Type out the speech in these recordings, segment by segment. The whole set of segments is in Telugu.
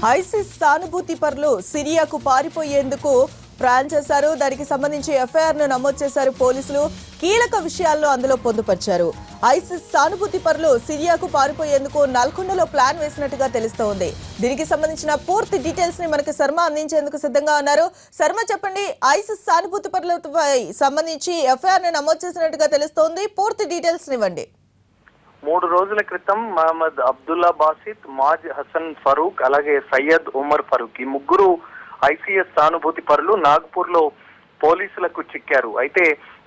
ఐసిస్ సానుభూతి పరులు సిరియాకు పారిపోయేందుకు ప్లాన్ చేశారు. దానికి సంబంధించి ఎఫ్ఐఆర్ ను నమోదు చేశారు పోలీసులు. కీలక విషయాలను అందులో పొందుపరిచారు. ఐసిస్ సానుభూతి పరులు సిరియాకు పారిపోయేందుకు నల్గొండలో ప్లాన్ వేసినట్టుగా తెలుస్తోంది. దీనికి సంబంధించిన పూర్తి డీటెయిల్స్ ని మనకి శర్మ అందించేందుకు సిద్ధంగా ఉన్నారు. శర్మ, చెప్పండి, ఐసిస్ సానుభూతి పరులపై సంబంధించి ఎఫ్ఐఆర్ ను నమోదు చేసినట్టుగా తెలుస్తోంది. పూర్తి డీటెయిల్స్ ఇవ్వండి. 3 రోజుల క్రితం మహమ్మద్ అబ్దుల్లా బాసిత్, మాజ్ హసన్ ఫరూక్, అలాగే సయ్యద్ ఉమర్ ఫరూక్, ఈ ముగ్గురు ఐసిఎస్ సానుభూతి పరులు నాగ్పూర్ లో పోలీసులకు చిక్కారు. అయితే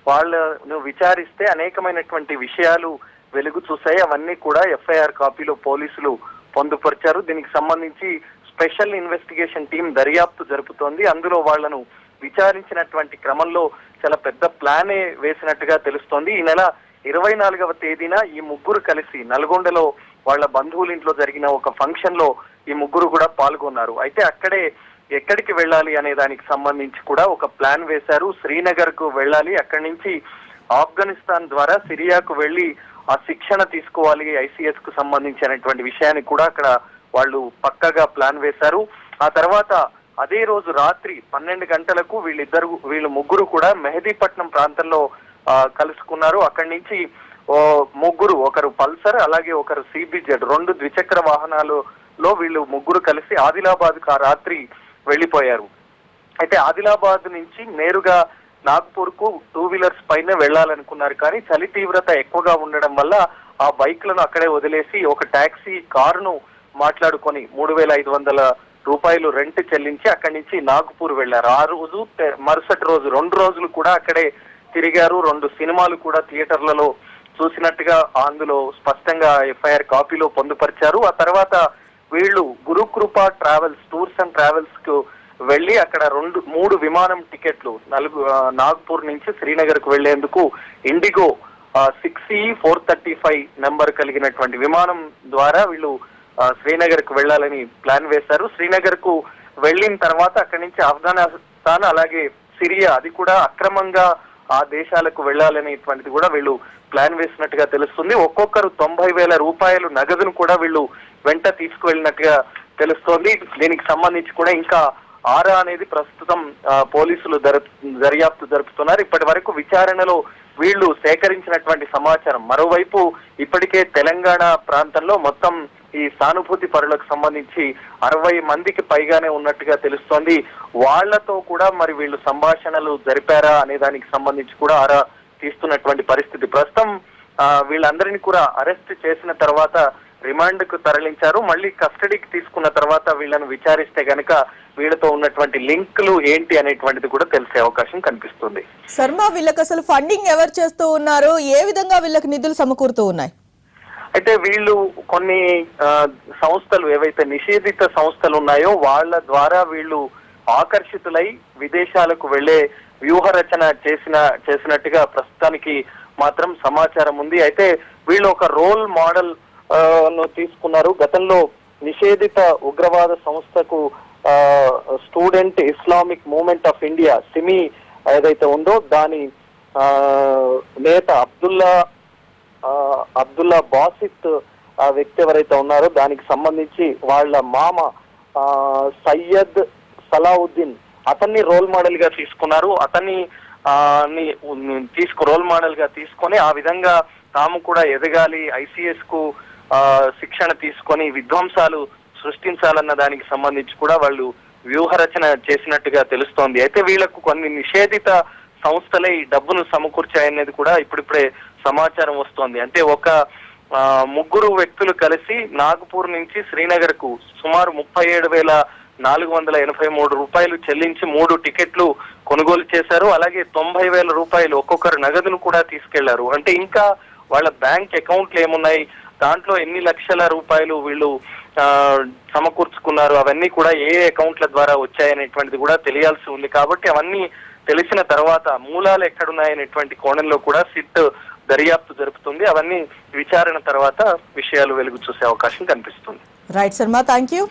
వాళ్ళను విచారిస్తే అనేకమైనటువంటి విషయాలు వెలుగు చూశాయి. అవన్నీ కూడా ఎఫ్ఐఆర్ కాపీలో పోలీసులు పొందుపరిచారు. దీనికి సంబంధించి స్పెషల్ ఇన్వెస్టిగేషన్ టీం దర్యాప్తు జరుపుతోంది. అందులో వాళ్లను విచారించినటువంటి క్రమంలో చాలా పెద్ద ప్లానే వేసినట్టుగా తెలుస్తోంది. ఈ నెల 24వ తేదీన ఈ ముగ్గురు కలిసి నల్గొండలో వాళ్ళ బంధువుల ఇంట్లో జరిగిన ఒక ఫంక్షన్ లో ఈ ముగ్గురు కూడా పాల్గొన్నారు. అయితే అక్కడే ఎక్కడికి వెళ్ళాలి అనే దానికి సంబంధించి కూడా ఒక ప్లాన్ వేశారు. శ్రీనగర్ కు వెళ్ళాలి, అక్కడి నుంచి ఆఫ్ఘనిస్తాన్ ద్వారా సిరియాకు వెళ్లి ఆ శిక్షణ తీసుకోవాలి ఐసిఎస్ కు సంబంధించినటువంటి విషయాన్ని కూడా అక్కడ వాళ్ళు పక్కగా ప్లాన్ వేశారు. ఆ తర్వాత అదే రోజు రాత్రి 12 గంటలకు వీళ్ళు ముగ్గురు కూడా మెహదీపట్నం ప్రాంతంలో కలుసుకున్నారు. అక్కడి నుంచి ముగ్గురు, ఒకరు పల్సర్ అలాగే ఒకరు సిబిజెడ్, 2 ద్విచక్ర వాహనాలలో వీళ్ళు ముగ్గురు కలిసి ఆదిలాబాద్ కు ఆ రాత్రి వెళ్లిపోయారు. అయితే ఆదిలాబాద్ నుంచి నేరుగా నాగ్పూర్ కు 2 వీలర్స్ పైన వెళ్లాలనుకున్నారు. కానీ చలి తీవ్రత ఎక్కువగా ఉండడం వల్ల ఆ బైక్లను అక్కడే వదిలేసి ఒక టాక్సీ కారును మాట్లాడుకొని 3,500 రూపాయలు రెంట్ చెల్లించి అక్కడి నుంచి నాగ్పూర్ వెళ్లారు. ఆ రోజు మరుసటి రోజు 2 రోజులు కూడా అక్కడే తిరిగారు. 2 సినిమాలు కూడా థియేటర్లలో చూసినట్టుగా అందులో స్పష్టంగా ఎఫ్ఐఆర్ కాపీలో పొందుపరిచారు. ఆ తర్వాత వీళ్ళు gurukrupa travels, tours and travels కు వెళ్లి అక్కడ 3 విమానం టికెట్లు నాగ్పూర్ నుంచి శ్రీనగర్ కు వెళ్లేందుకు ఇండిగో 6E435 నెంబర్ కలిగినటువంటి విమానం ద్వారా వీళ్ళు శ్రీనగర్ కు వెళ్లాలని ప్లాన్ వేశారు. శ్రీనగర్ కు వెళ్లిన తర్వాత అక్కడి నుంచి ఆఫ్ఘనిస్తాన్ అలాగే సిరియా, అది కూడా అక్రమంగా ఆ దేశాలకు వెళ్లాలనేటువంటిది కూడా వీళ్ళు ప్లాన్ వేసినట్టుగా తెలుస్తుంది. ఒక్కొక్కరు 90,000 రూపాయలు నగదును కూడా వీళ్ళు వెంట తీసుకువెళ్ళినట్టుగా తెలుస్తోంది. దీనికి సంబంధించి కూడా ఇంకా ఆరా అనేది ప్రస్తుతం పోలీసులు దర్యాప్తు జరుపుతున్నారు. ఇప్పటి వరకు విచారణలో వీళ్ళు సేకరించినటువంటి సమాచారం, మరోవైపు ఇప్పటికే తెలంగాణ ప్రాంతంలో మొత్తం ఈ సానుభూతి పరులకు సంబంధించి 60 మందికి పైగానే ఉన్నట్టుగా తెలుస్తోంది. వాళ్లతో కూడా మరి వీళ్ళు సంభాషణలు జరిపారా అనే దానికి సంబంధించి కూడా ఆరా తీస్తున్నటువంటి పరిస్థితి. ప్రస్తుతం వీళ్ళందరినీ కూడా అరెస్ట్ చేసిన తర్వాత రిమాండ్ కు తరలించారు. మళ్ళీ కస్టడీకి తీసుకున్న తర్వాత వీళ్ళను విచారిస్తే గనక వీళ్ళతో ఉన్నటువంటి లింకులు ఏంటి అనేటువంటిది కూడా తెలిసే అవకాశం కనిపిస్తుంది. శర్మ, వీళ్ళకి అసలు ఫండింగ్ ఎవరు చేస్తూ ఉన్నారు? ఏ విధంగా వీళ్ళకి నిధులు సమకూరుతూ ఉన్నాయి? అయితే వీళ్ళు కొన్ని సంస్థలు, ఏవైతే నిషేధిత సంస్థలు ఉన్నాయో వాళ్ళ ద్వారా వీళ్ళు ఆకర్షితులై విదేశాలకు వెళ్లే వ్యూహ రచన చేసినట్టుగా ప్రస్తుతానికి మాత్రం సమాచారం ఉంది. అయితే వీళ్ళు ఒక రోల్ మోడల్ ను తీసుకున్నారు. గతంలో నిషేధిత ఉగ్రవాద సంస్థకు student Islamic movement of India, SIMI ఏదైతే ఉందో దాని నేత అబ్దుల్లా బాసిత్ ఆ వ్యక్తి ఎవరైతే ఉన్నారో దానికి సంబంధించి వాళ్ళ మామ సయ్యద్ సలావుద్దీన్, అతన్ని రోల్ మోడల్ గా తీసుకున్నారు. అతన్ని రోల్ మోడల్ గా తీసుకొని ఆ విధంగా తాము కూడా ఎదగాలి, ఐసిఎస్ కు శిక్షణ తీసుకొని విధ్వంసాలు సృష్టించాలన్న దానికి సంబంధించి కూడా వాళ్ళు వ్యూహ రచన చేసినట్టుగా తెలుస్తోంది. అయితే వీళ్లకు కొన్ని నిషేధిత సంస్థలే ఈ డబ్బును సమకూర్చాయనేది కూడా ఇప్పుడిప్పుడే సమాచారం వస్తోంది. అంటే ఒక ముగ్గురు వ్యక్తులు కలిసి నాగపూర్ నుంచి శ్రీనగర్ కు సుమారు 37,483 రూపాయలు చెల్లించి 3 టికెట్లు కొనుగోలు చేశారు. అలాగే 90,000 రూపాయలు ఒక్కొక్కరు నగదును కూడా తీసుకెళ్లారు. అంటే ఇంకా వాళ్ళ బ్యాంక్ అకౌంట్లు ఏమున్నాయి, దాంట్లో ఎన్ని లక్షల రూపాయలు వీళ్ళు సమకూర్చుకున్నారు, అవన్నీ కూడా ఏ అకౌంట్ల ద్వారా వచ్చాయనేటువంటిది కూడా తెలియాల్సి ఉంది. కాబట్టి అవన్నీ తెలిసిన తర్వాత మూలాలు ఎక్కడున్నాయనేటువంటి కోణంలో కూడా సిట్ దర్యాప్తు జరుపుతుంది. అవన్నీ విచారణ తర్వాత విషయాలు వెలుగు చూసే అవకాశం కనిపిస్తుంది. Right Sharma, thank you.